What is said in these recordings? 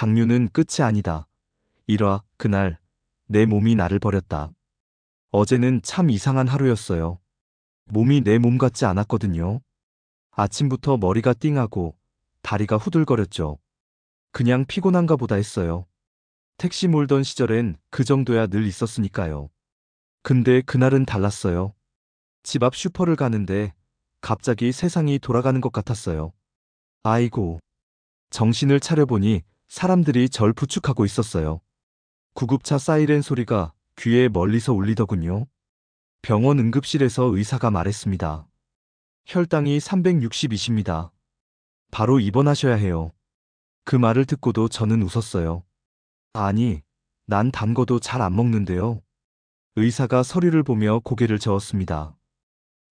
당뇨는 끝이 아니다. 그날 내 몸이 나를 버렸다. 어제는 참 이상한 하루였어요. 몸이 내 몸 같지 않았거든요. 아침부터 머리가 띵하고 다리가 후들거렸죠. 그냥 피곤한가 보다 했어요. 택시 몰던 시절엔 그 정도야 늘 있었으니까요. 근데 그날은 달랐어요. 집 앞 슈퍼를 가는데 갑자기 세상이 돌아가는 것 같았어요. 아이고. 정신을 차려보니 사람들이 절 부축하고 있었어요. 구급차 사이렌 소리가 귀에 멀리서 울리더군요. 병원 응급실에서 의사가 말했습니다. 혈당이 360이십니다. 바로 입원하셔야 해요. 그 말을 듣고도 저는 웃었어요. 아니, 난 단 거도 잘 안 먹는데요. 의사가 서류를 보며 고개를 저었습니다.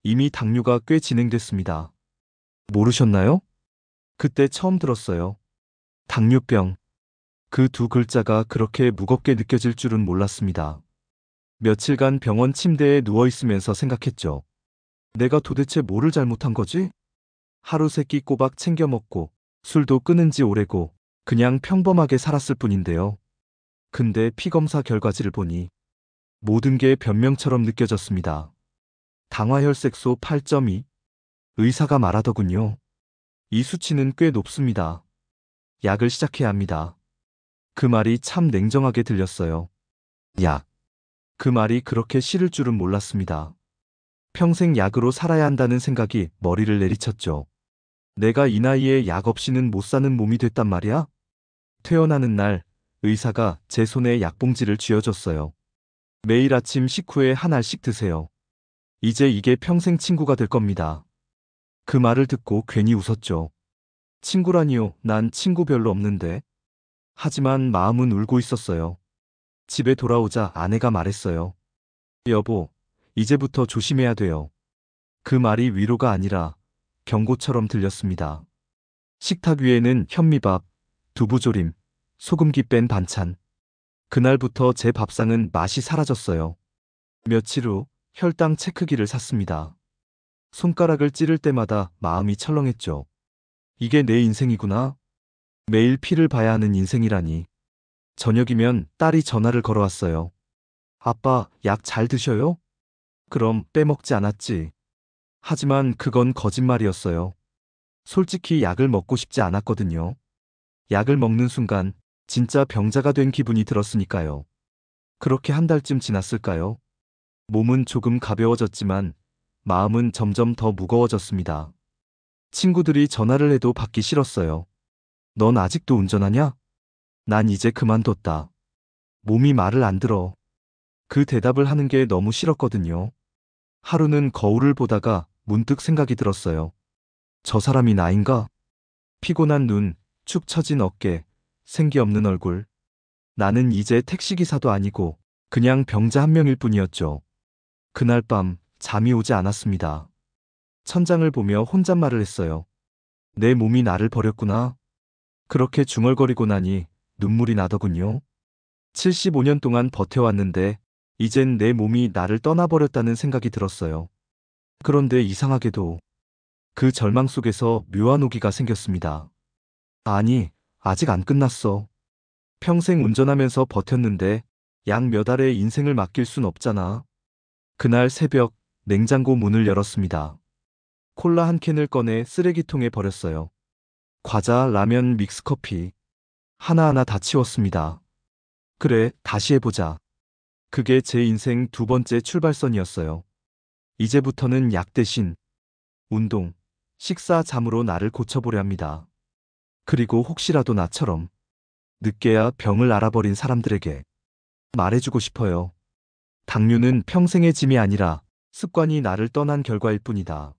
이미 당뇨가 꽤 진행됐습니다. 모르셨나요? 그때 처음 들었어요. 당뇨병. 그 두 글자가 그렇게 무겁게 느껴질 줄은 몰랐습니다. 며칠간 병원 침대에 누워 있으면서 생각했죠. 내가 도대체 뭐를 잘못한 거지? 하루 세 끼 꼬박 챙겨 먹고 술도 끊은 지 오래고 그냥 평범하게 살았을 뿐인데요. 근데 피검사 결과지를 보니 모든 게 변명처럼 느껴졌습니다. 당화혈색소 8.2. 의사가 말하더군요. 이 수치는 꽤 높습니다. 약을 시작해야 합니다. 그 말이 참 냉정하게 들렸어요. 약. 그 말이 그렇게 싫을 줄은 몰랐습니다. 평생 약으로 살아야 한다는 생각이 머리를 내리쳤죠. 내가 이 나이에 약 없이는 못 사는 몸이 됐단 말이야? 퇴원하는 날, 의사가 제 손에 약봉지를 쥐어줬어요. 매일 아침 식후에 한 알씩 드세요. 이제 이게 평생 친구가 될 겁니다. 그 말을 듣고 괜히 웃었죠. 친구라니요, 난 친구 별로 없는데. 하지만 마음은 울고 있었어요. 집에 돌아오자 아내가 말했어요. 여보, 이제부터 조심해야 돼요. 그 말이 위로가 아니라 경고처럼 들렸습니다. 식탁 위에는 현미밥, 두부조림, 소금기 뺀 반찬. 그날부터 제 밥상은 맛이 사라졌어요. 며칠 후 혈당 체크기를 샀습니다. 손가락을 찌를 때마다 마음이 철렁했죠. 이게 내 인생이구나. 매일 피를 봐야 하는 인생이라니. 저녁이면 딸이 전화를 걸어왔어요. 아빠, 약 잘 드셔요? 그럼 빼먹지 않았지. 하지만 그건 거짓말이었어요. 솔직히 약을 먹고 싶지 않았거든요. 약을 먹는 순간 진짜 병자가 된 기분이 들었으니까요. 그렇게 한 달쯤 지났을까요? 몸은 조금 가벼워졌지만 마음은 점점 더 무거워졌습니다. 친구들이 전화를 해도 받기 싫었어요. 넌 아직도 운전하냐? 난 이제 그만뒀다. 몸이 말을 안 들어. 그 대답을 하는 게 너무 싫었거든요. 하루는 거울을 보다가 문득 생각이 들었어요. 저 사람이 나인가? 피곤한 눈, 축 처진 어깨, 생기 없는 얼굴. 나는 이제 택시기사도 아니고 그냥 병자 한 명일 뿐이었죠. 그날 밤 잠이 오지 않았습니다. 천장을 보며 혼잣말을 했어요. 내 몸이 나를 버렸구나. 그렇게 중얼거리고 나니 눈물이 나더군요. 75년 동안 버텨왔는데 이젠 내 몸이 나를 떠나버렸다는 생각이 들었어요. 그런데 이상하게도 그 절망 속에서 묘한 오기가 생겼습니다. 아니, 아직 안 끝났어. 평생 운전하면서 버텼는데 약 몇 알에 인생을 맡길 순 없잖아. 그날 새벽 냉장고 문을 열었습니다. 콜라 한 캔을 꺼내 쓰레기통에 버렸어요. 과자, 라면, 믹스커피. 하나하나 다 치웠습니다. 그래, 다시 해보자. 그게 제 인생 두 번째 출발선이었어요. 이제부터는 약 대신 운동, 식사, 잠으로 나를 고쳐보려 합니다. 그리고 혹시라도 나처럼 늦게야 병을 알아버린 사람들에게 말해주고 싶어요. 당뇨는 평생의 짐이 아니라 습관이 나를 떠난 결과일 뿐이다.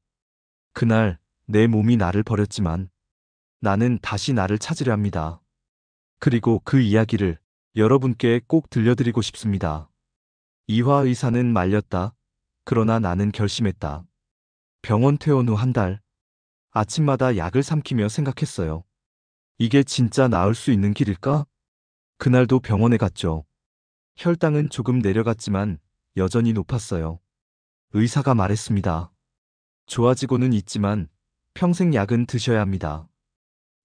그날 내 몸이 나를 버렸지만 나는 다시 나를 찾으려 합니다. 그리고 그 이야기를 여러분께 꼭 들려드리고 싶습니다. 이화 의사는 말렸다. 그러나 나는 결심했다. 병원 퇴원 후 한 달, 아침마다 약을 삼키며 생각했어요. 이게 진짜 나을 수 있는 길일까? 그날도 병원에 갔죠. 혈당은 조금 내려갔지만 여전히 높았어요. 의사가 말했습니다. 좋아지고는 있지만 평생 약은 드셔야 합니다.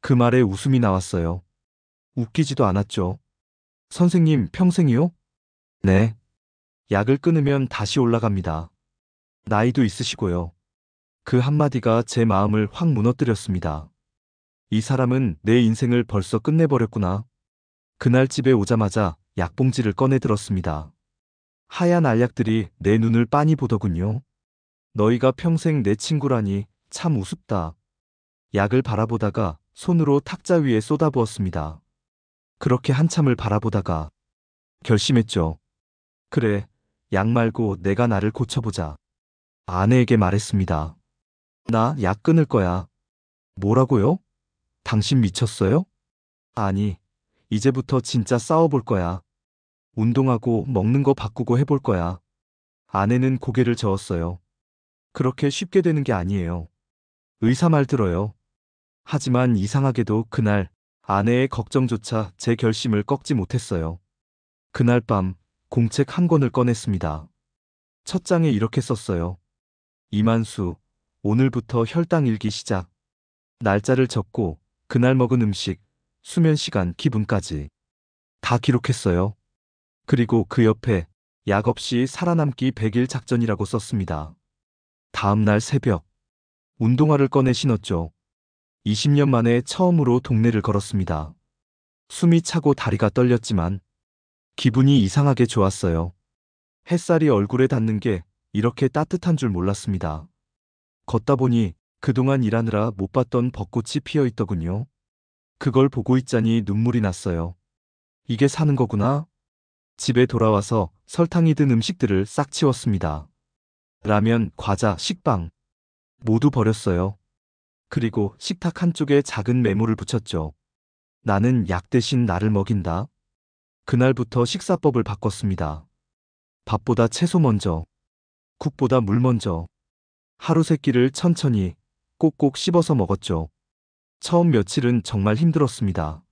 그 말에 웃음이 나왔어요. 웃기지도 않았죠. 선생님, 평생이요? 네. 약을 끊으면 다시 올라갑니다. 나이도 있으시고요. 그 한마디가 제 마음을 확 무너뜨렸습니다. 이 사람은 내 인생을 벌써 끝내버렸구나. 그날 집에 오자마자 약봉지를 꺼내 들었습니다. 하얀 알약들이 내 눈을 빤히 보더군요. 너희가 평생 내 친구라니 참 우습다. 약을 바라보다가 손으로 탁자 위에 쏟아부었습니다. 그렇게 한참을 바라보다가 결심했죠. 그래, 약 말고 내가 나를 고쳐보자. 아내에게 말했습니다. 나 약 끊을 거야. 뭐라고요? 당신 미쳤어요? 아니, 이제부터 진짜 싸워볼 거야. 운동하고 먹는 거 바꾸고 해볼 거야. 아내는 고개를 저었어요. 그렇게 쉽게 되는 게 아니에요. 의사 말 들어요. 하지만 이상하게도 그날 아내의 걱정조차 제 결심을 꺾지 못했어요. 그날 밤 공책 한 권을 꺼냈습니다. 첫 장에 이렇게 썼어요. 이만수, 오늘부터 혈당 일기 시작. 날짜를 적고 그날 먹은 음식, 수면 시간, 기분까지 다 기록했어요. 그리고 그 옆에 약 없이 살아남기 100일 작전이라고 썼습니다. 다음 날 새벽, 운동화를 꺼내 신었죠. 20년 만에 처음으로 동네를 걸었습니다. 숨이 차고 다리가 떨렸지만 기분이 이상하게 좋았어요. 햇살이 얼굴에 닿는 게 이렇게 따뜻한 줄 몰랐습니다. 걷다 보니 그동안 일하느라 못 봤던 벚꽃이 피어 있더군요. 그걸 보고 있자니 눈물이 났어요. 이게 사는 거구나. 집에 돌아와서 설탕이 든 음식들을 싹 치웠습니다. 라면, 과자, 식빵 모두 버렸어요. 그리고 식탁 한쪽에 작은 메모를 붙였죠. 나는 약 대신 나를 먹인다. 그날부터 식사법을 바꿨습니다. 밥보다 채소 먼저, 국보다 물 먼저, 하루 세 끼를 천천히 꼭꼭 씹어서 먹었죠. 처음 며칠은 정말 힘들었습니다.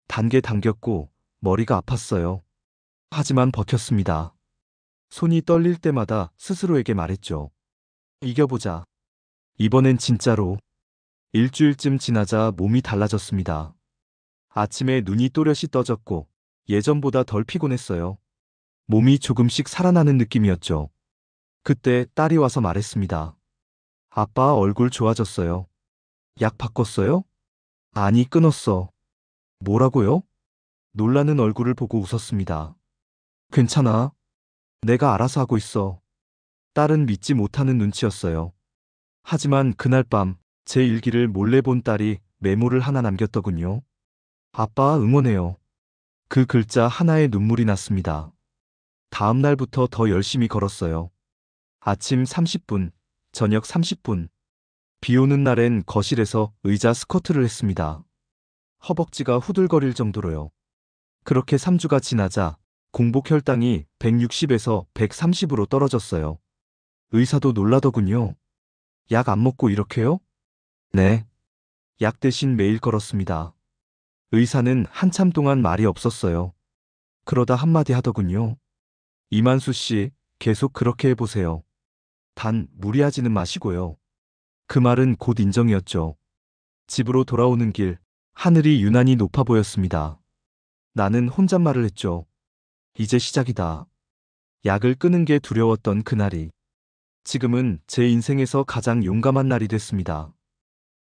단계 당겼고 머리가 아팠어요. 하지만 버텼습니다. 손이 떨릴 때마다 스스로에게 말했죠. 이겨보자. 이번엔 진짜로. 일주일쯤 지나자 몸이 달라졌습니다. 아침에 눈이 또렷이 떠졌고 예전보다 덜 피곤했어요. 몸이 조금씩 살아나는 느낌이었죠. 그때 딸이 와서 말했습니다. 아빠 얼굴 좋아졌어요. 약 바꿨어요? 아니, 끊었어. 뭐라고요? 놀라는 얼굴을 보고 웃었습니다. 괜찮아. 내가 알아서 하고 있어. 딸은 믿지 못하는 눈치였어요. 하지만 그날 밤 제 일기를 몰래 본 딸이 메모를 하나 남겼더군요. 아빠 응원해요. 그 글자 하나에 눈물이 났습니다. 다음 날부터 더 열심히 걸었어요. 아침 30분, 저녁 30분. 비 오는 날엔 거실에서 의자 스쿼트를 했습니다. 허벅지가 후들거릴 정도로요. 그렇게 3주가 지나자 공복 혈당이 160에서 130으로 떨어졌어요. 의사도 놀라더군요. 약 안 먹고 이렇게요? 네. 약 대신 매일 걸었습니다. 의사는 한참 동안 말이 없었어요. 그러다 한마디 하더군요. 이만수 씨, 계속 그렇게 해보세요. 단, 무리하지는 마시고요. 그 말은 곧 인정이었죠. 집으로 돌아오는 길, 하늘이 유난히 높아 보였습니다. 나는 혼잣말을 했죠. 이제 시작이다. 약을 끊은 게 두려웠던 그날이 지금은 제 인생에서 가장 용감한 날이 됐습니다.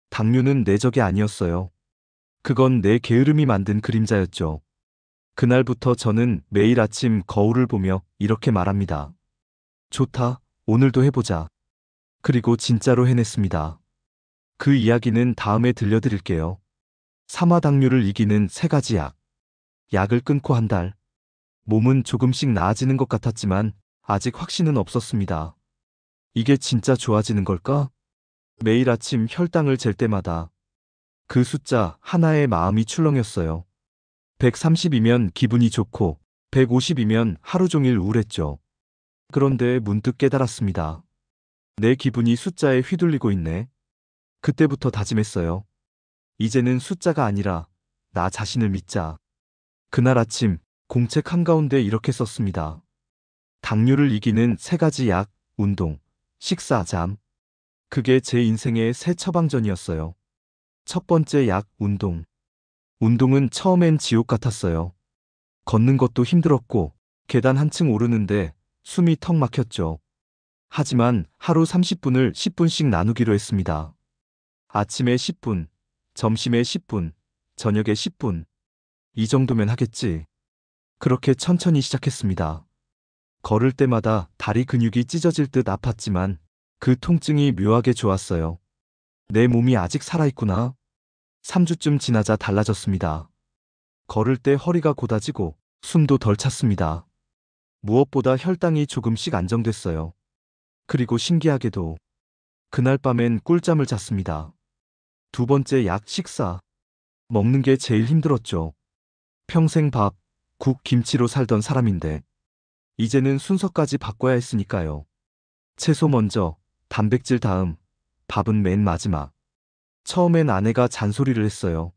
당뇨는 내 적이 아니었어요. 그건 내 게으름이 만든 그림자였죠. 그날부터 저는 매일 아침 거울을 보며 이렇게 말합니다. 좋다, 오늘도 해보자. 그리고 진짜로 해냈습니다. 그 이야기는 다음에 들려드릴게요. 사마당뇨를 이기는 3가지 약. 약을 끊고 한 달. 몸은 조금씩 나아지는 것 같았지만 아직 확신은 없었습니다. 이게 진짜 좋아지는 걸까? 매일 아침 혈당을 잴 때마다 그 숫자 하나에 마음이 출렁였어요. 130이면 기분이 좋고 150이면 하루 종일 우울했죠. 그런데 문득 깨달았습니다. 내 기분이 숫자에 휘둘리고 있네. 그때부터 다짐했어요. 이제는 숫자가 아니라 나 자신을 믿자. 그날 아침 공책 한가운데 이렇게 썼습니다. 당뇨를 이기는 3가지 약, 운동, 식사, 잠. 그게 제 인생의 새 처방전이었어요. 첫 번째 약, 운동. 운동은 처음엔 지옥 같았어요. 걷는 것도 힘들었고 계단 한층 오르는데 숨이 턱 막혔죠. 하지만 하루 30분을 10분씩 나누기로 했습니다. 아침에 10분, 점심에 10분, 저녁에 10분. 이 정도면 하겠지. 그렇게 천천히 시작했습니다. 걸을 때마다 다리 근육이 찢어질 듯 아팠지만 그 통증이 묘하게 좋았어요. 내 몸이 아직 살아있구나. 3주쯤 지나자 달라졌습니다. 걸을 때 허리가 곧아지고 숨도 덜 찼습니다. 무엇보다 혈당이 조금씩 안정됐어요. 그리고 신기하게도 그날 밤엔 꿀잠을 잤습니다. 두 번째 약 식사. 먹는 게 제일 힘들었죠. 평생 밥, 국, 김치로 살던 사람인데 이제는 순서까지 바꿔야 했으니까요. 채소 먼저, 단백질 다음, 밥은 맨 마지막. 처음엔 아내가 잔소리를 했어요.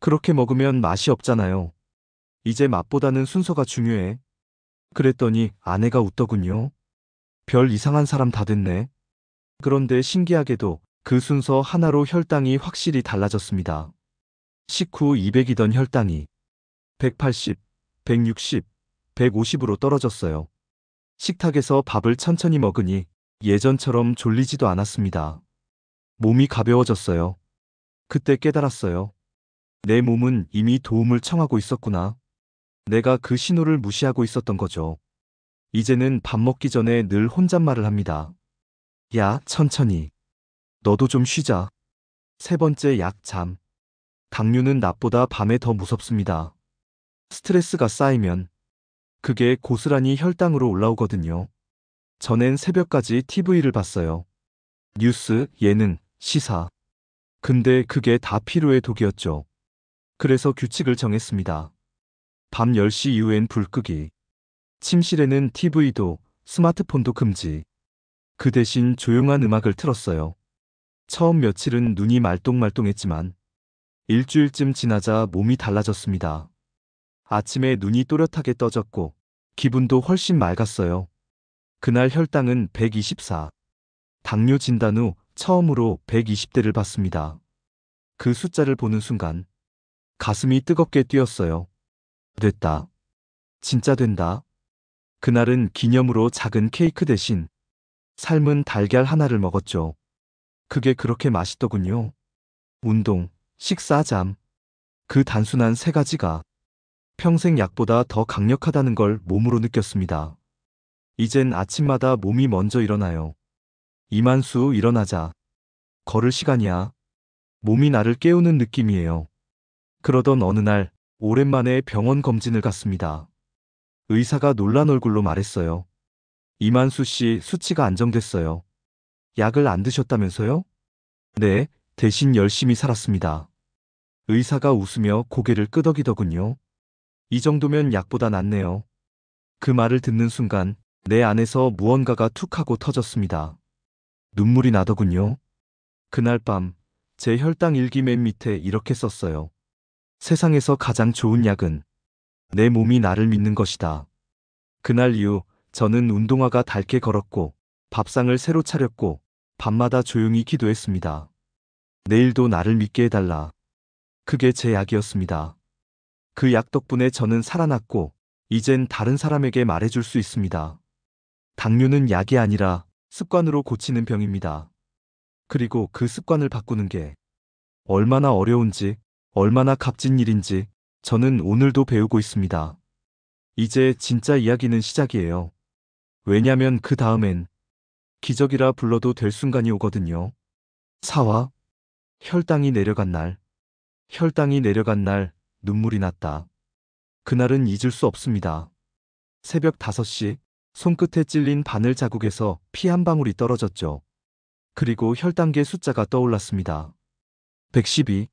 그렇게 먹으면 맛이 없잖아요. 이제 맛보다는 순서가 중요해. 그랬더니 아내가 웃더군요. 별 이상한 사람 다 됐네. 그런데 신기하게도 그 순서 하나로 혈당이 확실히 달라졌습니다. 식후 200이던 혈당이 180, 160, 150으로 떨어졌어요. 식탁에서 밥을 천천히 먹으니 예전처럼 졸리지도 않았습니다. 몸이 가벼워졌어요. 그때 깨달았어요. 내 몸은 이미 도움을 청하고 있었구나. 내가 그 신호를 무시하고 있었던 거죠. 이제는 밥 먹기 전에 늘 혼잣말을 합니다. 야, 천천히. 너도 좀 쉬자. 세 번째 약 잠. 당뇨는 낮보다 밤에 더 무섭습니다. 스트레스가 쌓이면 그게 고스란히 혈당으로 올라오거든요. 전엔 새벽까지 TV를 봤어요. 뉴스, 예능, 시사. 근데 그게 다 피로의 독이었죠. 그래서 규칙을 정했습니다. 밤 10시 이후엔 불 끄기. 침실에는 TV도 스마트폰도 금지. 그 대신 조용한 음악을 틀었어요. 처음 며칠은 눈이 말똥말똥했지만 일주일쯤 지나자 몸이 달라졌습니다. 아침에 눈이 또렷하게 떠졌고 기분도 훨씬 맑았어요. 그날 혈당은 124. 당뇨 진단 후 처음으로 120대를 봤습니다. 그 숫자를 보는 순간 가슴이 뜨겁게 뛰었어요. 됐다. 진짜 된다. 그날은 기념으로 작은 케이크 대신 삶은 달걀 하나를 먹었죠. 그게 그렇게 맛있더군요. 운동, 식사, 잠. 그 단순한 세 가지가 평생 약보다 더 강력하다는 걸 몸으로 느꼈습니다. 이젠 아침마다 몸이 먼저 일어나요. 이만수 일어나자. 걸을 시간이야. 몸이 나를 깨우는 느낌이에요. 그러던 어느 날 오랜만에 병원 검진을 갔습니다. 의사가 놀란 얼굴로 말했어요. 이만수 씨 수치가 안정됐어요. 약을 안 드셨다면서요? 네, 대신 열심히 살았습니다. 의사가 웃으며 고개를 끄덕이더군요. 이 정도면 약보다 낫네요. 그 말을 듣는 순간 내 안에서 무언가가 툭 하고 터졌습니다. 눈물이 나더군요. 그날 밤 제 혈당 일기 맨 밑에 이렇게 썼어요. 세상에서 가장 좋은 약은 내 몸이 나를 믿는 것이다. 그날 이후 저는 운동화가 닳게 걸었고 밥상을 새로 차렸고 밤마다 조용히 기도했습니다. 내일도 나를 믿게 해달라. 그게 제 약이었습니다. 그 약 덕분에 저는 살아났고 이젠 다른 사람에게 말해줄 수 있습니다. 당뇨는 약이 아니라 습관으로 고치는 병입니다. 그리고 그 습관을 바꾸는 게 얼마나 어려운지, 얼마나 값진 일인지 저는 오늘도 배우고 있습니다. 이제 진짜 이야기는 시작이에요. 왜냐면 그 다음엔 기적이라 불러도 될 순간이 오거든요. 4화 혈당이 내려간 날. 혈당이 내려간 날 눈물이 났다. 그날은 잊을 수 없습니다. 새벽 5시 손끝에 찔린 바늘 자국에서 피 한 방울이 떨어졌죠. 그리고 혈당계 숫자가 떠올랐습니다. 112.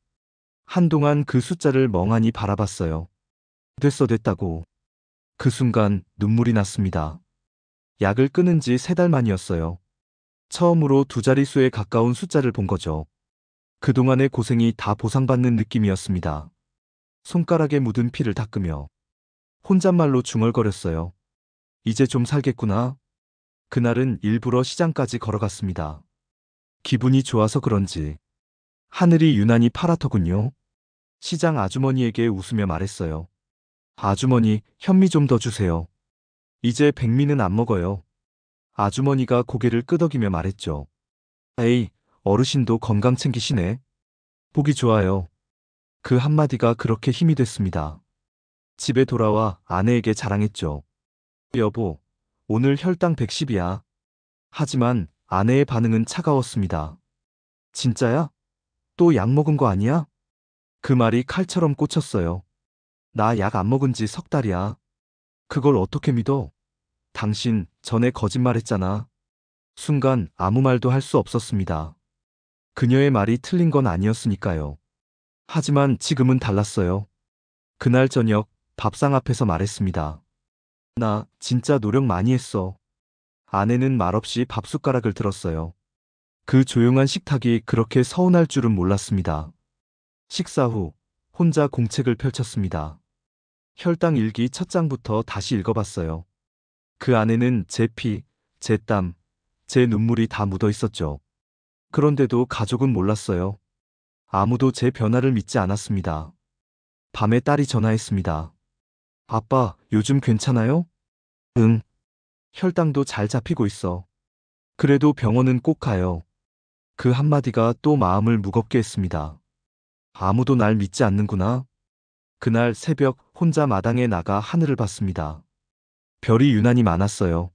한동안 그 숫자를 멍하니 바라봤어요. 됐다고. 그 순간 눈물이 났습니다. 약을 끊은 지 3달 만이었어요. 처음으로 두 자릿수에 가까운 숫자를 본 거죠. 그동안의 고생이 다 보상받는 느낌이었습니다. 손가락에 묻은 피를 닦으며 혼잣말로 중얼거렸어요. 이제 좀 살겠구나. 그날은 일부러 시장까지 걸어갔습니다. 기분이 좋아서 그런지 하늘이 유난히 파랗더군요. 시장 아주머니에게 웃으며 말했어요. 아주머니, 현미 좀 더 주세요. 이제 백미는 안 먹어요. 아주머니가 고개를 끄덕이며 말했죠. 에이, 어르신도 건강 챙기시네. 보기 좋아요. 그 한마디가 그렇게 힘이 됐습니다. 집에 돌아와 아내에게 자랑했죠. 여보, 오늘 혈당 110이야. 하지만 아내의 반응은 차가웠습니다. 진짜야? 또 약 먹은 거 아니야? 그 말이 칼처럼 꽂혔어요. 나 약 안 먹은 지 석 달이야. 그걸 어떻게 믿어? 당신 전에 거짓말했잖아. 순간 아무 말도 할 수 없었습니다. 그녀의 말이 틀린 건 아니었으니까요. 하지만 지금은 달랐어요. 그날 저녁 밥상 앞에서 말했습니다. 나 진짜 노력 많이 했어. 아내는 말없이 밥숟가락을 들었어요. 그 조용한 식탁이 그렇게 서운할 줄은 몰랐습니다. 식사 후 혼자 공책을 펼쳤습니다. 혈당 일기 첫 장부터 다시 읽어봤어요. 그 안에는 제 피, 제 땀, 제 눈물이 다 묻어 있었죠. 그런데도 가족은 몰랐어요. 아무도 제 변화를 믿지 않았습니다. 밤에 딸이 전화했습니다. 아빠, 요즘 괜찮아요? 응. 혈당도 잘 잡히고 있어. 그래도 병원은 꼭 가요. 그 한마디가 또 마음을 무겁게 했습니다. 아무도 날 믿지 않는구나. 그날 새벽 혼자 마당에 나가 하늘을 봤습니다. 별이 유난히 많았어요.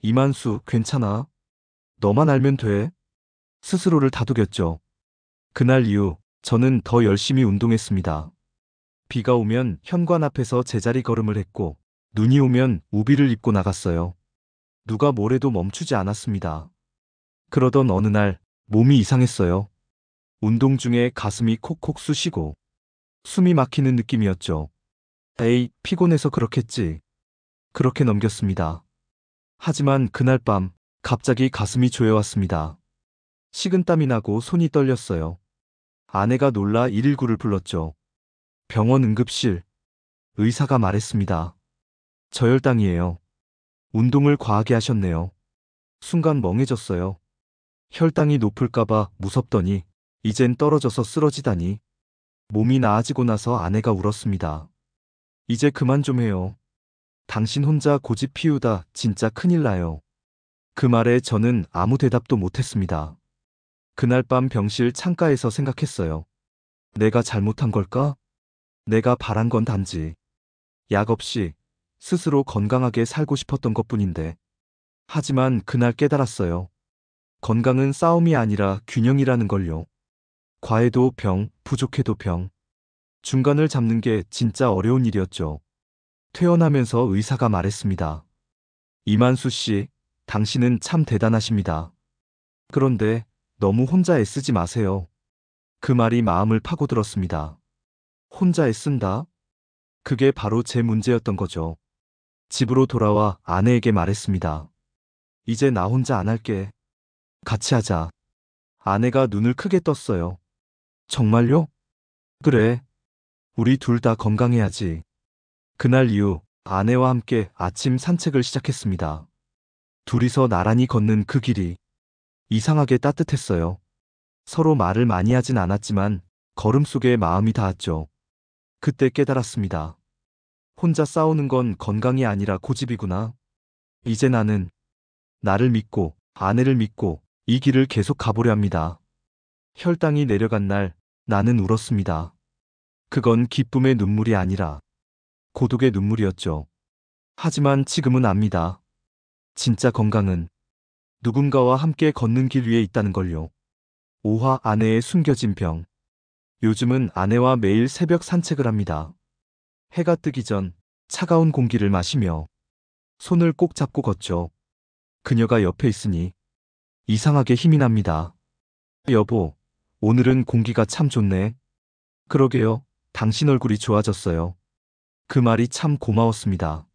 이만수, 괜찮아? 너만 알면 돼. 스스로를 다독였죠. 그날 이후 저는 더 열심히 운동했습니다. 비가 오면 현관 앞에서 제자리 걸음을 했고, 눈이 오면 우비를 입고 나갔어요. 누가 뭐래도 멈추지 않았습니다. 그러던 어느 날 몸이 이상했어요. 운동 중에 가슴이 콕콕 쑤시고 숨이 막히는 느낌이었죠. 에이, 피곤해서 그렇겠지. 그렇게 넘겼습니다. 하지만 그날 밤 갑자기 가슴이 조여왔습니다. 식은땀이 나고 손이 떨렸어요. 아내가 놀라 119를 불렀죠. 병원 응급실. 의사가 말했습니다. 저혈당이에요. 운동을 과하게 하셨네요. 순간 멍해졌어요. 혈당이 높을까봐 무섭더니 이젠 떨어져서 쓰러지다니. 몸이 나아지고 나서 아내가 울었습니다. 이제 그만 좀 해요. 당신 혼자 고집 피우다 진짜 큰일 나요. 그 말에 저는 아무 대답도 못했습니다. 그날 밤 병실 창가에서 생각했어요. 내가 잘못한 걸까? 내가 바란 건 단지 약 없이 스스로 건강하게 살고 싶었던 것뿐인데. 하지만 그날 깨달았어요. 건강은 싸움이 아니라 균형이라는 걸요. 과해도 병, 부족해도 병. 중간을 잡는 게 진짜 어려운 일이었죠. 퇴원하면서 의사가 말했습니다. 이만수 씨, 당신은 참 대단하십니다. 그런데 너무 혼자 애쓰지 마세요. 그 말이 마음을 파고들었습니다. 혼자 애쓴다? 그게 바로 제 문제였던 거죠. 집으로 돌아와 아내에게 말했습니다. 이제 나 혼자 안 할게. 같이 하자. 아내가 눈을 크게 떴어요. 정말요? 그래. 우리 둘 다 건강해야지. 그날 이후 아내와 함께 아침 산책을 시작했습니다. 둘이서 나란히 걷는 그 길이 이상하게 따뜻했어요. 서로 말을 많이 하진 않았지만 걸음 속에 마음이 닿았죠. 그때 깨달았습니다. 혼자 싸우는 건 건강이 아니라 고집이구나. 이제 나는 나를 믿고 아내를 믿고 이 길을 계속 가보려 합니다. 혈당이 내려간 날 나는 울었습니다. 그건 기쁨의 눈물이 아니라 고독의 눈물이었죠. 하지만 지금은 압니다. 진짜 건강은 누군가와 함께 걷는 길 위에 있다는 걸요. 오화 아내의 숨겨진 병. 요즘은 아내와 매일 새벽 산책을 합니다. 해가 뜨기 전 차가운 공기를 마시며 손을 꼭 잡고 걷죠. 그녀가 옆에 있으니 이상하게 힘이 납니다. 여보, 오늘은 공기가 참 좋네. 그러게요. 당신 얼굴이 좋아졌어요. 그 말이 참 고마웠습니다.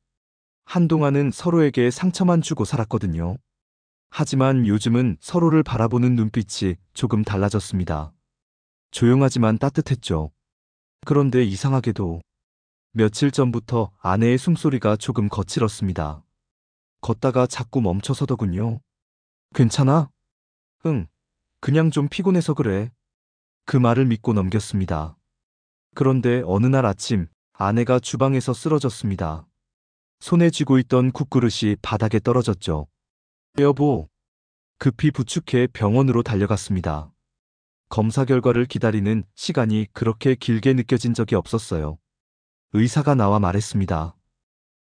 한동안은 서로에게 상처만 주고 살았거든요. 하지만 요즘은 서로를 바라보는 눈빛이 조금 달라졌습니다. 조용하지만 따뜻했죠. 그런데 이상하게도 며칠 전부터 아내의 숨소리가 조금 거칠었습니다. 걷다가 자꾸 멈춰서더군요. 괜찮아? 응, 그냥 좀 피곤해서 그래. 그 말을 믿고 넘겼습니다. 그런데 어느 날 아침 아내가 주방에서 쓰러졌습니다. 손에 쥐고 있던 국그릇이 바닥에 떨어졌죠. 여보, 급히 부축해 병원으로 달려갔습니다. 검사 결과를 기다리는 시간이 그렇게 길게 느껴진 적이 없었어요. 의사가 나와 말했습니다.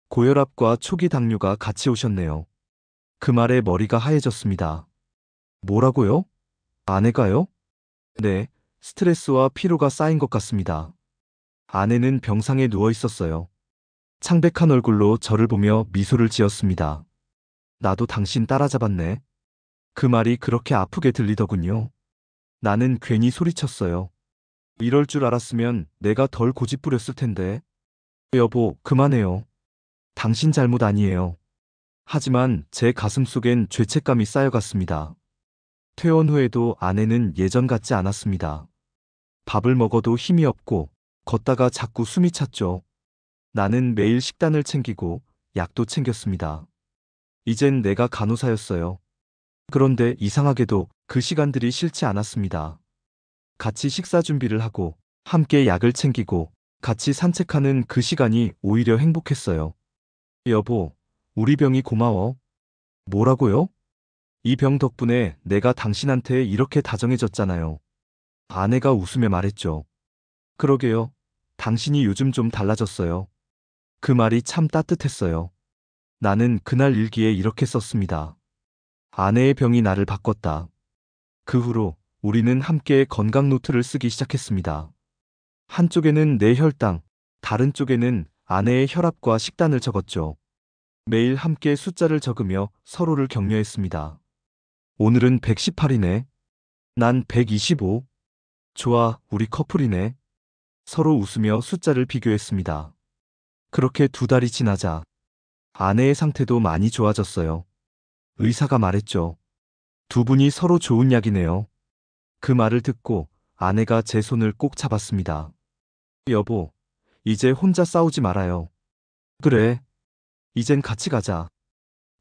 고혈압과 초기 당뇨가 같이 오셨네요. 그 말에 머리가 하얘졌습니다. 뭐라고요? 아내가요? 네, 스트레스와 피로가 쌓인 것 같습니다. 아내는 병상에 누워 있었어요. 창백한 얼굴로 저를 보며 미소를 지었습니다. 나도 당신 따라잡았네. 그 말이 그렇게 아프게 들리더군요. 나는 괜히 소리쳤어요. 이럴 줄 알았으면 내가 덜 고집부렸을 텐데. 여보, 그만해요. 당신 잘못 아니에요. 하지만 제 가슴 속엔 죄책감이 쌓여갔습니다. 퇴원 후에도 아내는 예전 같지 않았습니다. 밥을 먹어도 힘이 없고 걷다가 자꾸 숨이 찼죠. 나는 매일 식단을 챙기고 약도 챙겼습니다. 이젠 내가 간호사였어요. 그런데 이상하게도 그 시간들이 싫지 않았습니다. 같이 식사 준비를 하고 함께 약을 챙기고 같이 산책하는 그 시간이 오히려 행복했어요. 여보, 우리 병이 고마워. 뭐라고요? 이 병 덕분에 내가 당신한테 이렇게 다정해졌잖아요. 아내가 웃으며 말했죠. 그러게요. 당신이 요즘 좀 달라졌어요. 그 말이 참 따뜻했어요. 나는 그날 일기에 이렇게 썼습니다. 아내의 병이 나를 바꿨다. 그 후로 우리는 함께 건강 노트를 쓰기 시작했습니다. 한쪽에는 내 혈당, 다른 쪽에는 아내의 혈압과 식단을 적었죠. 매일 함께 숫자를 적으며 서로를 격려했습니다. 오늘은 118이네. 난 125. 좋아, 우리 커플이네. 서로 웃으며 숫자를 비교했습니다. 그렇게 2달이 지나자 아내의 상태도 많이 좋아졌어요. 의사가 말했죠. 두 분이 서로 좋은 약이네요. 그 말을 듣고 아내가 제 손을 꼭 잡았습니다. 여보, 이제 혼자 싸우지 말아요. 그래, 이젠 같이 가자.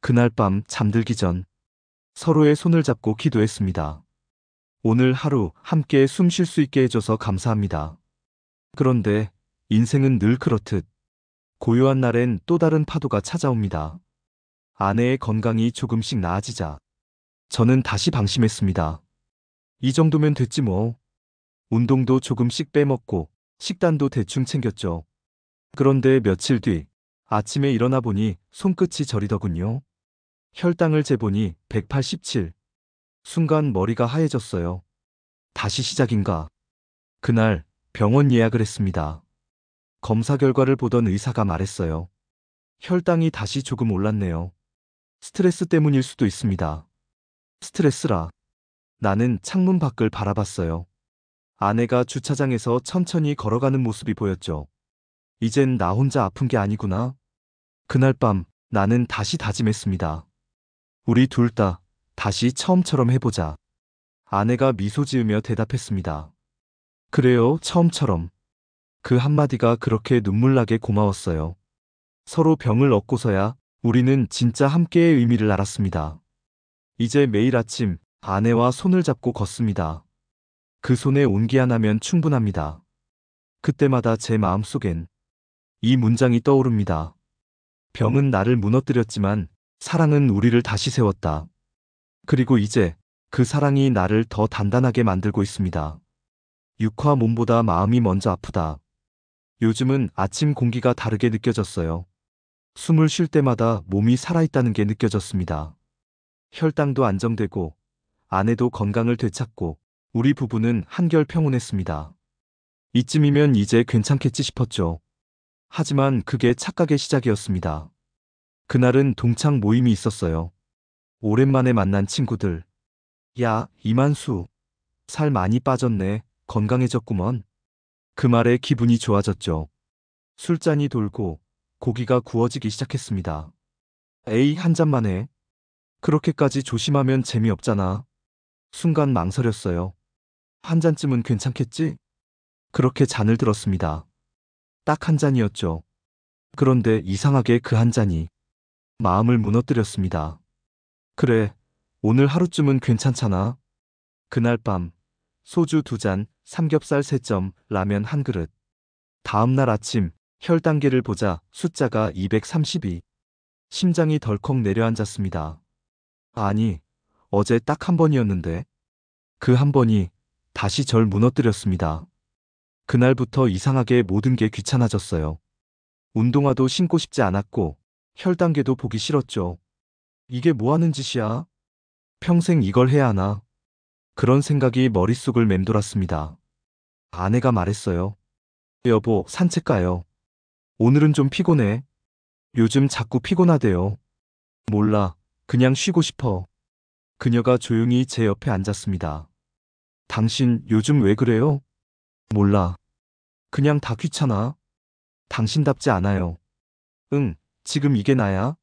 그날 밤 잠들기 전 서로의 손을 잡고 기도했습니다. 오늘 하루 함께 숨 쉴 수 있게 해줘서 감사합니다. 그런데 인생은 늘 그렇듯 고요한 날엔 또 다른 파도가 찾아옵니다. 아내의 건강이 조금씩 나아지자 저는 다시 방심했습니다. 이 정도면 됐지 뭐. 운동도 조금씩 빼먹고 식단도 대충 챙겼죠. 그런데 며칠 뒤 아침에 일어나 보니 손끝이 저리더군요. 혈당을 재보니 187. 순간 머리가 하얘졌어요. 다시 시작인가? 그날 병원 예약을 했습니다. 검사 결과를 보던 의사가 말했어요. 혈당이 다시 조금 올랐네요. 스트레스 때문일 수도 있습니다. 스트레스라. 나는 창문 밖을 바라봤어요. 아내가 주차장에서 천천히 걸어가는 모습이 보였죠. 이젠 나 혼자 아픈 게 아니구나. 그날 밤 나는 다시 다짐했습니다. 우리 둘 다 다시 처음처럼 해보자. 아내가 미소 지으며 대답했습니다. 그래요, 처음처럼. 그 한마디가 그렇게 눈물나게 고마웠어요. 서로 병을 얻고서야 우리는 진짜 함께의 의미를 알았습니다. 이제 매일 아침 아내와 손을 잡고 걷습니다. 그 손에 온기 하나면 충분합니다. 그때마다 제 마음속엔 이 문장이 떠오릅니다. 병은 나를 무너뜨렸지만 사랑은 우리를 다시 세웠다. 그리고 이제 그 사랑이 나를 더 단단하게 만들고 있습니다. 육화 몸보다 마음이 먼저 아프다. 요즘은 아침 공기가 다르게 느껴졌어요. 숨을 쉴 때마다 몸이 살아있다는 게 느껴졌습니다. 혈당도 안정되고 아내도 건강을 되찾고 우리 부부는 한결 평온했습니다. 이쯤이면 이제 괜찮겠지 싶었죠. 하지만 그게 착각의 시작이었습니다. 그날은 동창 모임이 있었어요. 오랜만에 만난 친구들. 야, 이만수. 살 많이 빠졌네. 건강해졌구먼. 그 말에 기분이 좋아졌죠. 술잔이 돌고 고기가 구워지기 시작했습니다. 에이, 한 잔만 해. 그렇게까지 조심하면 재미없잖아. 순간 망설였어요. 한 잔쯤은 괜찮겠지? 그렇게 잔을 들었습니다. 딱 한 잔이었죠. 그런데 이상하게 그 한 잔이 마음을 무너뜨렸습니다. 그래, 오늘 하루쯤은 괜찮잖아. 그날 밤 소주 2잔, 삼겹살 3점, 라면 1그릇. 다음날 아침 혈당계를 보자 숫자가 232. 심장이 덜컥 내려앉았습니다. 아니, 어제 딱 한 번이었는데. 그 한 번이 다시 절 무너뜨렸습니다. 그날부터 이상하게 모든 게 귀찮아졌어요. 운동화도 신고 싶지 않았고 혈당계도 보기 싫었죠. 이게 뭐 하는 짓이야? 평생 이걸 해야 하나? 그런 생각이 머릿속을 맴돌았습니다. 아내가 말했어요. 여보, 산책 가요. 오늘은 좀 피곤해. 요즘 자꾸 피곤하대요. 몰라. 그냥 쉬고 싶어. 그녀가 조용히 제 옆에 앉았습니다. 당신 요즘 왜 그래요? 몰라. 그냥 다 귀찮아. 당신답지 않아요. 응, 지금 이게 나야?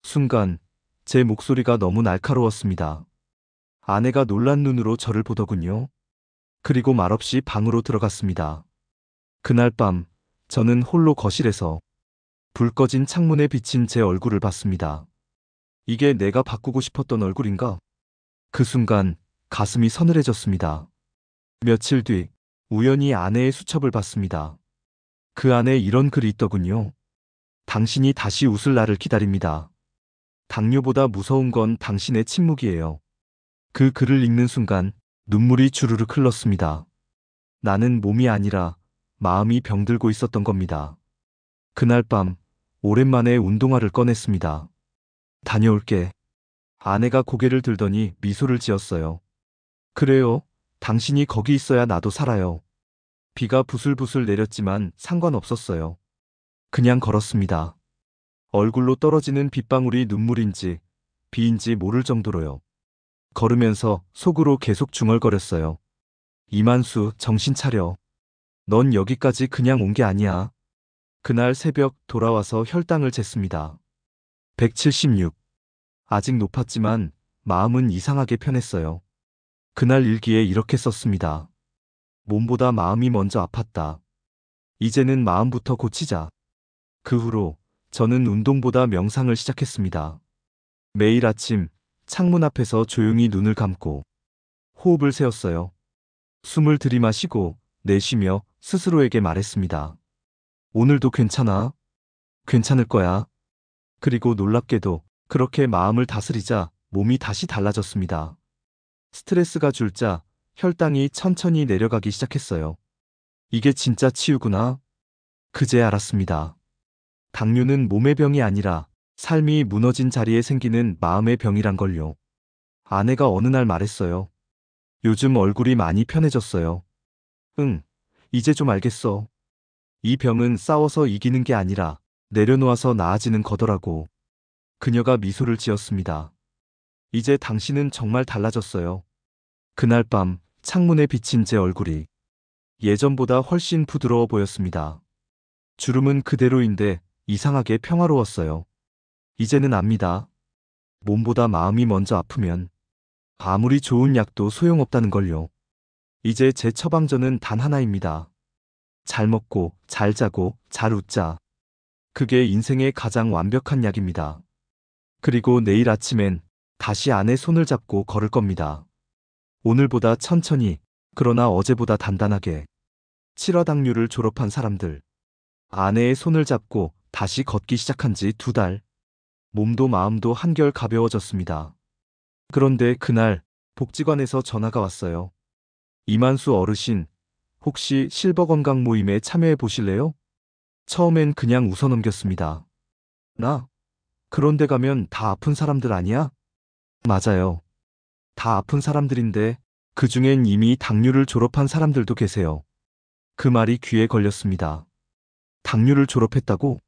순간 제 목소리가 너무 날카로웠습니다. 아내가 놀란 눈으로 저를 보더군요. 그리고 말없이 방으로 들어갔습니다. 그날 밤 저는 홀로 거실에서 불 꺼진 창문에 비친 제 얼굴을 봤습니다. 이게 내가 바꾸고 싶었던 얼굴인가? 그 순간 가슴이 서늘해졌습니다. 며칠 뒤 우연히 아내의 수첩을 봤습니다. 그 안에 이런 글이 있더군요. 당신이 다시 웃을 날을 기다립니다. 당뇨보다 무서운 건 당신의 침묵이에요. 그 글을 읽는 순간 눈물이 주르륵 흘렀습니다. 나는 몸이 아니라 마음이 병들고 있었던 겁니다. 그날 밤 오랜만에 운동화를 꺼냈습니다. 다녀올게. 아내가 고개를 들더니 미소를 지었어요. 그래요. 당신이 거기 있어야 나도 살아요. 비가 부슬부슬 내렸지만 상관없었어요. 그냥 걸었습니다. 얼굴로 떨어지는 빗방울이 눈물인지 비인지 모를 정도로요. 걸으면서 속으로 계속 중얼거렸어요. 이만수, 정신 차려. 넌 여기까지 그냥 온 게 아니야. 그날 새벽 돌아와서 혈당을 쟀습니다. 176. 아직 높았지만 마음은 이상하게 편했어요. 그날 일기에 이렇게 썼습니다. 몸보다 마음이 먼저 아팠다. 이제는 마음부터 고치자. 그 후로 저는 운동보다 명상을 시작했습니다. 매일 아침 창문 앞에서 조용히 눈을 감고 호흡을 세웠어요. 숨을 들이마시고 내쉬며 스스로에게 말했습니다. 오늘도 괜찮아. 괜찮을 거야. 그리고 놀랍게도 그렇게 마음을 다스리자 몸이 다시 달라졌습니다. 스트레스가 줄자 혈당이 천천히 내려가기 시작했어요. 이게 진짜 치유구나. 그제 알았습니다. 당뇨는 몸의 병이 아니라 삶이 무너진 자리에 생기는 마음의 병이란 걸요. 아내가 어느 날 말했어요. 요즘 얼굴이 많이 편해졌어요. 응, 이제 좀 알겠어. 이 병은 싸워서 이기는 게 아니라 내려놓아서 나아지는 거더라고. 그녀가 미소를 지었습니다. 이제 당신은 정말 달라졌어요. 그날 밤 창문에 비친 제 얼굴이 예전보다 훨씬 부드러워 보였습니다. 주름은 그대로인데 이상하게 평화로웠어요. 이제는 압니다. 몸보다 마음이 먼저 아프면 아무리 좋은 약도 소용없다는 걸요. 이제 제 처방전은 단 하나입니다. 잘 먹고, 잘 자고, 잘 웃자. 그게 인생의 가장 완벽한 약입니다. 그리고 내일 아침엔 다시 아내 손을 잡고 걸을 겁니다. 오늘보다 천천히, 그러나 어제보다 단단하게. 7화 당뇨를 졸업한 사람들. 아내의 손을 잡고 다시 걷기 시작한 지 2달. 몸도 마음도 한결 가벼워졌습니다. 그런데 그날 복지관에서 전화가 왔어요. 이만수 어르신, 혹시 실버 건강 모임에 참여해 보실래요? 처음엔 그냥 웃어넘겼습니다. 나? 그런데 가면 다 아픈 사람들 아니야? 맞아요. 다 아픈 사람들인데 그 중엔 이미 당뇨를 졸업한 사람들도 계세요. 그 말이 귀에 걸렸습니다. 당뇨를 졸업했다고?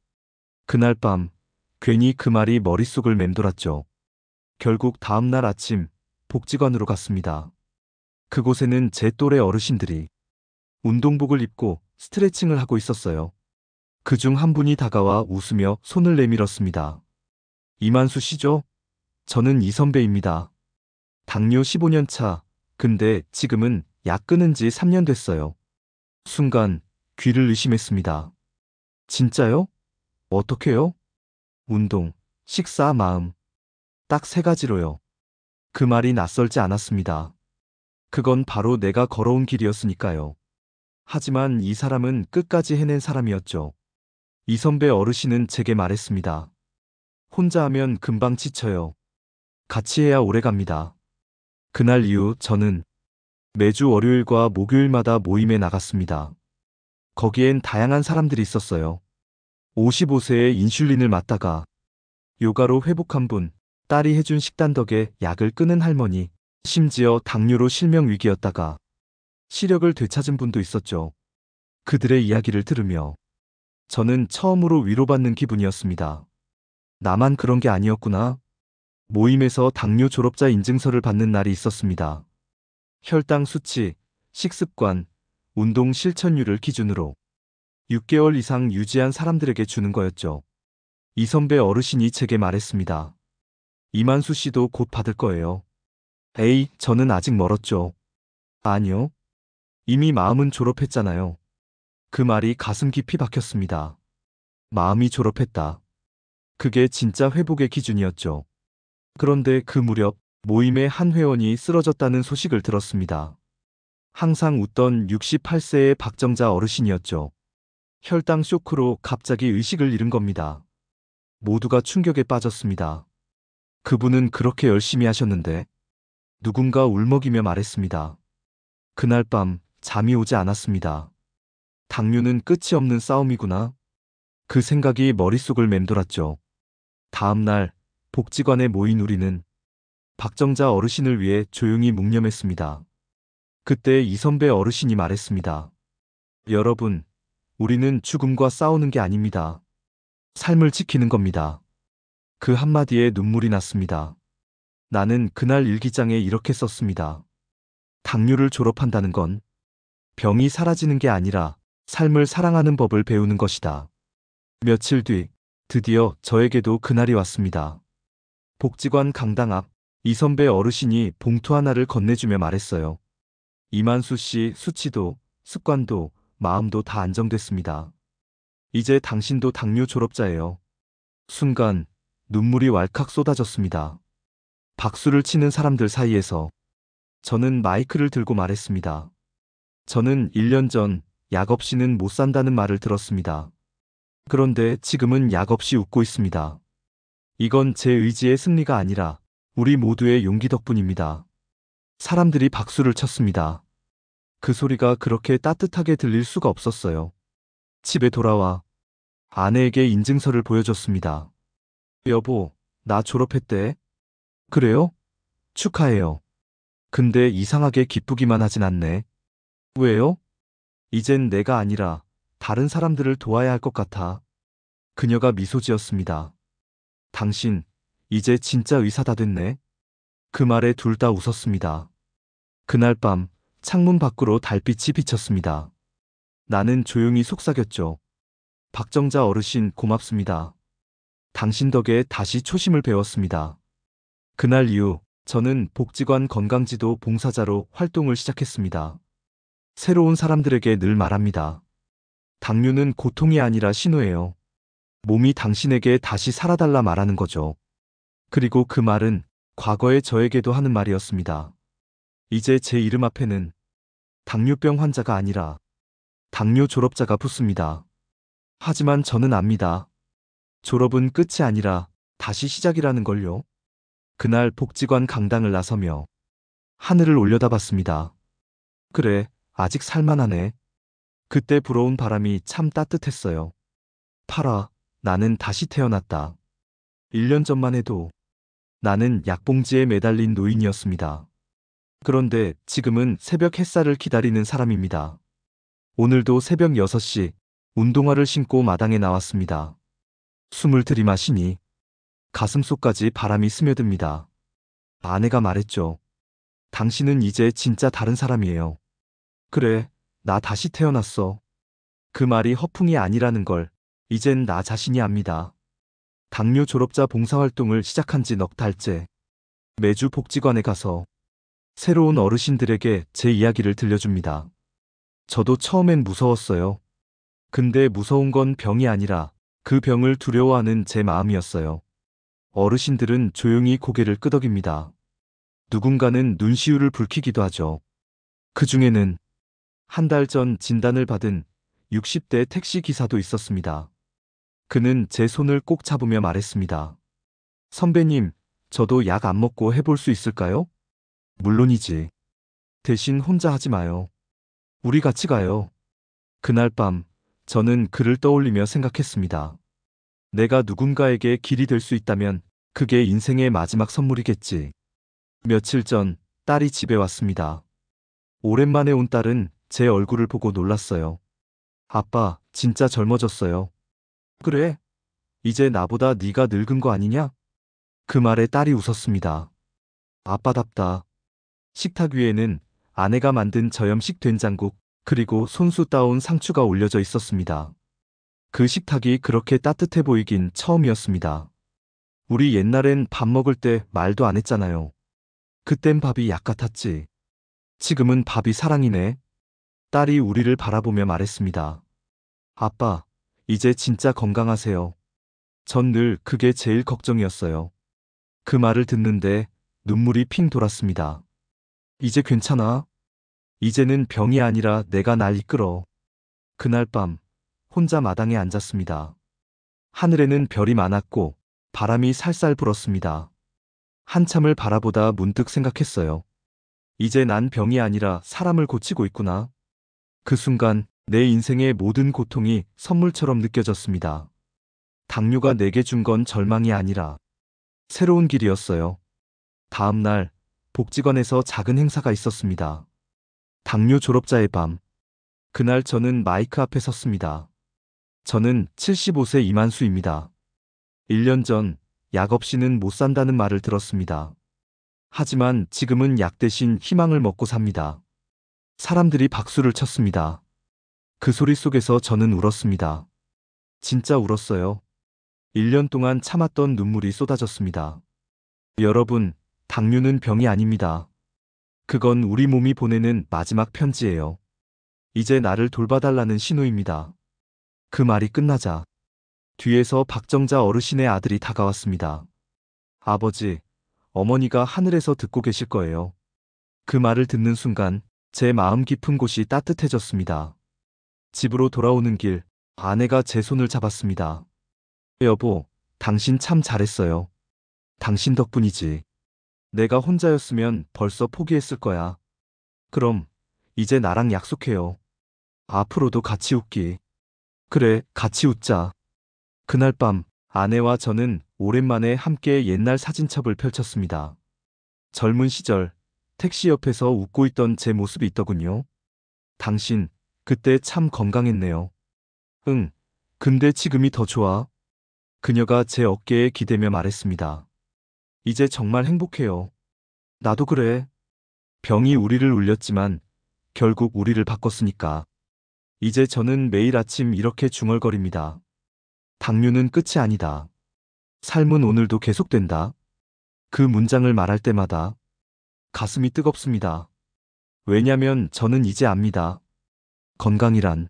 그날 밤 괜히 그 말이 머릿속을 맴돌았죠. 결국 다음날 아침 복지관으로 갔습니다. 그곳에는 제 또래 어르신들이 운동복을 입고 스트레칭을 하고 있었어요. 그중 한 분이 다가와 웃으며 손을 내밀었습니다. 이만수 씨죠? 저는 이 선배입니다. 당뇨 15년 차. 근데 지금은 약 끊은 지 3년 됐어요. 순간 귀를 의심했습니다. 진짜요? 어떻게요? 운동, 식사, 마음. 딱 3가지로요. 그 말이 낯설지 않았습니다. 그건 바로 내가 걸어온 길이었으니까요. 하지만 이 사람은 끝까지 해낸 사람이었죠. 이 선배 어르신은 제게 말했습니다. 혼자 하면 금방 지쳐요. 같이 해야 오래 갑니다. 그날 이후 저는 매주 월요일과 목요일마다 모임에 나갔습니다. 거기엔 다양한 사람들이 있었어요. 55세에 인슐린을 맞다가 요가로 회복한 분, 딸이 해준 식단 덕에 약을 끊은 할머니, 심지어 당뇨로 실명 위기였다가 시력을 되찾은 분도 있었죠. 그들의 이야기를 들으며 저는 처음으로 위로받는 기분이었습니다. 나만 그런 게 아니었구나. 모임에서 당뇨 졸업자 인증서를 받는 날이 있었습니다. 혈당 수치, 식습관, 운동 실천율을 기준으로 6개월 이상 유지한 사람들에게 주는 거였죠. 이 선배 어르신이 제게 말했습니다. 이만수 씨도 곧 받을 거예요. 에이, 저는 아직 멀었죠. 아니요. 이미 마음은 졸업했잖아요. 그 말이 가슴 깊이 박혔습니다. 마음이 졸업했다. 그게 진짜 회복의 기준이었죠. 그런데 그 무렵 모임의 한 회원이 쓰러졌다는 소식을 들었습니다. 항상 웃던 68세의 박정자 어르신이었죠. 혈당 쇼크로 갑자기 의식을 잃은 겁니다. 모두가 충격에 빠졌습니다. 그분은 그렇게 열심히 하셨는데 누군가 울먹이며 말했습니다. 그날 밤 잠이 오지 않았습니다. 당뇨는 끝이 없는 싸움이구나. 그 생각이 머릿속을 맴돌았죠. 다음 날 복지관에 모인 우리는 박정자 어르신을 위해 조용히 묵념했습니다. 그때 이 선배 어르신이 말했습니다. 여러분, 우리는 죽음과 싸우는 게 아닙니다. 삶을 지키는 겁니다. 그 한마디에 눈물이 났습니다. 나는 그날 일기장에 이렇게 썼습니다. 당뇨를 졸업한다는 건 병이 사라지는 게 아니라 삶을 사랑하는 법을 배우는 것이다. 며칠 뒤 드디어 저에게도 그날이 왔습니다. 복지관 강당 앞 이 선배 어르신이 봉투 하나를 건네주며 말했어요. 이만수 씨 수치도 습관도 마음도 다 안정됐습니다. 이제 당신도 당뇨 졸업자예요. 순간 눈물이 왈칵 쏟아졌습니다. 박수를 치는 사람들 사이에서 저는 마이크를 들고 말했습니다. 저는 1년 전 약 없이는 못 산다는 말을 들었습니다. 그런데 지금은 약 없이 웃고 있습니다. 이건 제 의지의 승리가 아니라 우리 모두의 용기 덕분입니다. 사람들이 박수를 쳤습니다. 그 소리가 그렇게 따뜻하게 들릴 수가 없었어요. 집에 돌아와 아내에게 인증서를 보여줬습니다. 여보, 나 졸업했대. 그래요? 축하해요. 근데 이상하게 기쁘기만 하진 않네. 왜요? 이젠 내가 아니라 다른 사람들을 도와야 할 것 같아. 그녀가 미소 지었습니다. 당신, 이제 진짜 의사다 됐네. 그 말에 둘 다 웃었습니다. 그날 밤 창문 밖으로 달빛이 비쳤습니다. 나는 조용히 속삭였죠. 박정자 어르신 고맙습니다. 당신 덕에 다시 초심을 배웠습니다. 그날 이후 저는 복지관 건강지도 봉사자로 활동을 시작했습니다. 새로운 사람들에게 늘 말합니다. 당뇨는 고통이 아니라 신호예요. 몸이 당신에게 다시 살아달라 말하는 거죠. 그리고 그 말은 과거의 저에게도 하는 말이었습니다. 이제 제 이름 앞에는 당뇨병 환자가 아니라 당뇨 졸업자가 붙습니다. 하지만 저는 압니다. 졸업은 끝이 아니라 다시 시작이라는 걸요. 그날 복지관 강당을 나서며 하늘을 올려다봤습니다. 그래, 아직 살만하네. 그때 불어온 바람이 참 따뜻했어요. 팔아, 나는 다시 태어났다. 1년 전만 해도 나는 약봉지에 매달린 노인이었습니다. 그런데 지금은 새벽 햇살을 기다리는 사람입니다. 오늘도 새벽 6시 운동화를 신고 마당에 나왔습니다. 숨을 들이마시니 가슴속까지 바람이 스며듭니다. 아내가 말했죠. 당신은 이제 진짜 다른 사람이에요. 그래, 나 다시 태어났어. 그 말이 허풍이 아니라는 걸 이젠 나 자신이 압니다. 당뇨 졸업자 봉사활동을 시작한 지 넉 달째. 매주 복지관에 가서 새로운 어르신들에게 제 이야기를 들려줍니다. 저도 처음엔 무서웠어요. 근데 무서운 건 병이 아니라 그 병을 두려워하는 제 마음이었어요. 어르신들은 조용히 고개를 끄덕입니다. 누군가는 눈시울을 붉히기도 하죠. 그 중에는 한 달 전 진단을 받은 60대 택시 기사도 있었습니다. 그는 제 손을 꼭 잡으며 말했습니다. 선배님, 저도 약 안 먹고 해볼 수 있을까요? 물론이지. 대신 혼자 하지 마요. 우리 같이 가요. 그날 밤, 저는 그를 떠올리며 생각했습니다. 내가 누군가에게 길이 될 수 있다면 그게 인생의 마지막 선물이겠지. 며칠 전 딸이 집에 왔습니다. 오랜만에 온 딸은 제 얼굴을 보고 놀랐어요. 아빠, 진짜 젊어졌어요. 그래? 이제 나보다 네가 늙은 거 아니냐? 그 말에 딸이 웃었습니다. 아빠답다. 식탁 위에는 아내가 만든 저염식 된장국, 그리고 손수 따온 상추가 올려져 있었습니다. 그 식탁이 그렇게 따뜻해 보이긴 처음이었습니다. 우리 옛날엔 밥 먹을 때 말도 안 했잖아요. 그땐 밥이 약 같았지. 지금은 밥이 사랑이네. 딸이 우리를 바라보며 말했습니다. 아빠, 이제 진짜 건강하세요. 전 늘 그게 제일 걱정이었어요. 그 말을 듣는데 눈물이 핑 돌았습니다. 이제 괜찮아. 이제는 병이 아니라 내가 날 이끌어. 그날 밤, 혼자 마당에 앉았습니다. 하늘에는 별이 많았고 바람이 살살 불었습니다. 한참을 바라보다 문득 생각했어요. 이제 난 병이 아니라 사람을 고치고 있구나. 그 순간 내 인생의 모든 고통이 선물처럼 느껴졌습니다. 당뇨가 내게 준 건 절망이 아니라 새로운 길이었어요. 다음 날 복지관에서 작은 행사가 있었습니다. 당뇨 졸업자의 밤. 그날 저는 마이크 앞에 섰습니다. 저는 75세 이만수입니다. 1년 전 약 없이는 못 산다는 말을 들었습니다. 하지만 지금은 약 대신 희망을 먹고 삽니다. 사람들이 박수를 쳤습니다. 그 소리 속에서 저는 울었습니다. 진짜 울었어요. 1년 동안 참았던 눈물이 쏟아졌습니다. 여러분, 당뇨는 병이 아닙니다. 그건 우리 몸이 보내는 마지막 편지예요. 이제 나를 돌봐달라는 신호입니다. 그 말이 끝나자 뒤에서 박정자 어르신의 아들이 다가왔습니다. 아버지, 어머니가 하늘에서 듣고 계실 거예요. 그 말을 듣는 순간 제 마음 깊은 곳이 따뜻해졌습니다. 집으로 돌아오는 길, 아내가 제 손을 잡았습니다. 여보, 당신 참 잘했어요. 당신 덕분이지. 내가 혼자였으면 벌써 포기했을 거야. 그럼, 이제 나랑 약속해요. 앞으로도 같이 웃기. 그래, 같이 웃자. 그날 밤, 아내와 저는 오랜만에 함께 옛날 사진첩을 펼쳤습니다. 젊은 시절, 택시 옆에서 웃고 있던 제 모습이 있더군요. 당신, 그때 참 건강했네요. 응, 근데 지금이 더 좋아. 그녀가 제 어깨에 기대며 말했습니다. 이제 정말 행복해요. 나도 그래. 병이 우리를 울렸지만 결국 우리를 바꿨으니까. 이제 저는 매일 아침 이렇게 중얼거립니다. 당뇨는 끝이 아니다. 삶은 오늘도 계속된다. 그 문장을 말할 때마다 가슴이 뜨겁습니다. 왜냐면 저는 이제 압니다. 건강이란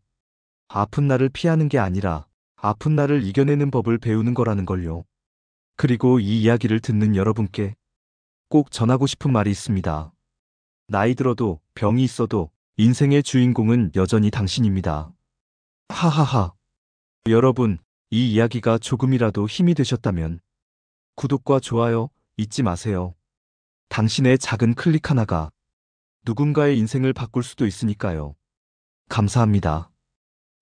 아픈 날을 피하는 게 아니라 아픈 날을 이겨내는 법을 배우는 거라는 걸요. 그리고 이 이야기를 듣는 여러분께 꼭 전하고 싶은 말이 있습니다. 나이 들어도 병이 있어도 인생의 주인공은 여전히 당신입니다. 하하하. 여러분, 이 이야기가 조금이라도 힘이 되셨다면 구독과 좋아요 잊지 마세요. 당신의 작은 클릭 하나가 누군가의 인생을 바꿀 수도 있으니까요. 감사합니다.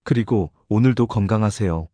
그리고 오늘도 건강하세요.